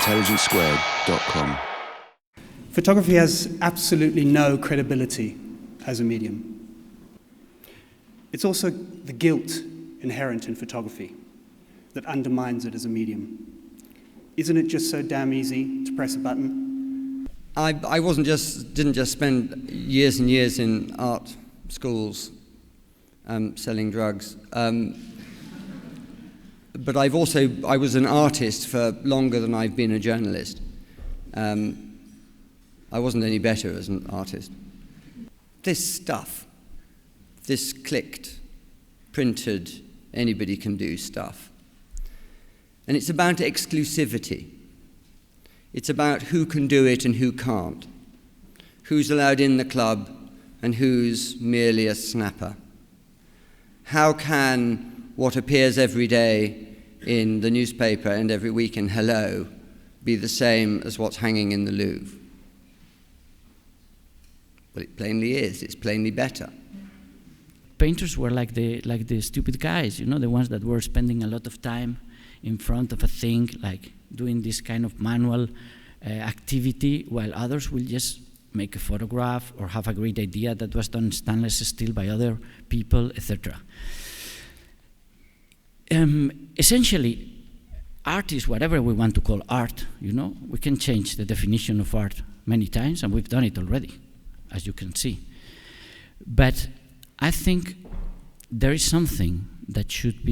intelligencesquared.com. Photography has absolutely no credibility as a medium. It's also the guilt inherent in photography that undermines it as a medium. Isn't it just so damn easy to press a button? I didn't just spend years and years in art schools selling drugs, but I was an artist for longer than I've been a journalist. I wasn't any better as an artist. This stuff, this clicked, printed, anybody can do stuff. And it's about exclusivity. It's about who can do it and who can't. Who's allowed in the club and who's merely a snapper. How can what appears every day in the newspaper and every week in Hello be the same as what's hanging in the Louvre? Well, it plainly is. It's plainly better. Painters were like the stupid guys, you know, the ones that were spending a lot of time in front of a thing, like doing this kind of manual activity, while others will just make a photograph or have a great idea that was done in stainless steel by other people, etc. Essentially, art is whatever we want to call art, you know. We can change the definition of art many times, and we've done it already, as you can see. But I think there is something that should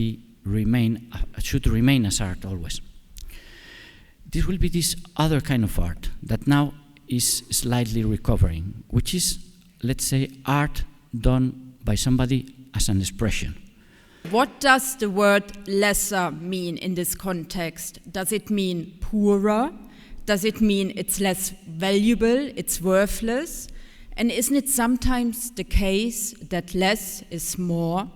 remain as art always. This will be this other kind of art that now is slightly recovering, which is, let's say, art done by somebody as an expression. What does the word lesser mean in this context? Does it mean poorer? Does it mean it's less valuable, it's worthless? And isn't it sometimes the case that less is more?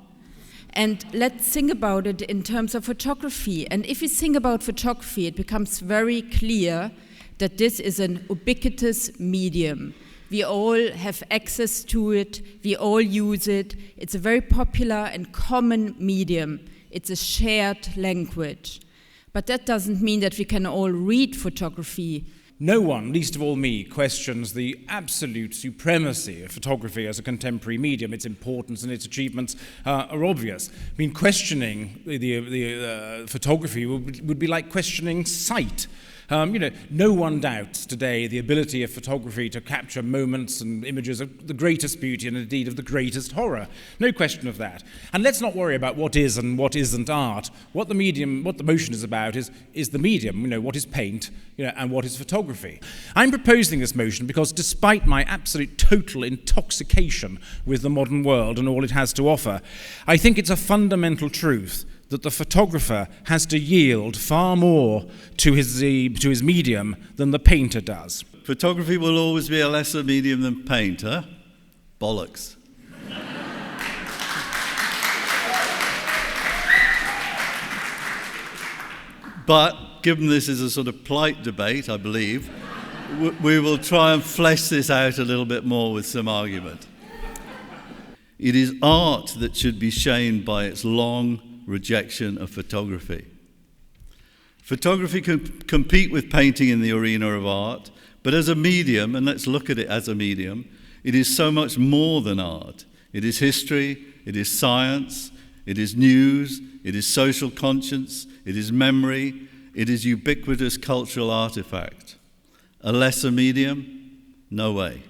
And let's think about it in terms of photography. And if we think about photography, it becomes very clear that this is an ubiquitous medium. We all have access to it, we all use it. It's a very popular and common medium. It's a shared language. But that doesn't mean that we can all read photography. No one, least of all me, questions the absolute supremacy of photography as a contemporary medium. Its importance and its achievements are obvious. I mean, questioning the photography would be like questioning sight. No one doubts today the ability of photography to capture moments and images of the greatest beauty and indeed of the greatest horror. No question of that. And let's not worry about what is and what isn't art. What the motion is about is the medium, what is paint, and what is photography. I'm proposing this motion because despite my absolute total intoxication with the modern world and all it has to offer, I think it's a fundamental truth that the photographer has to yield far more to his medium than the painter does. Photography will always be a lesser medium than paint, huh? Bollocks. But given this is a sort of polite debate, I believe, we will try and flesh this out a little bit more with some argument. It is art that should be shamed by its long rejection of photography. Photography can compete with painting in the arena of art, but as a medium, and let's look at it as a medium, it is so much more than art. It is history, it is science, it is news, it is social conscience, it is memory, it is ubiquitous cultural artifact. A lesser medium? No way.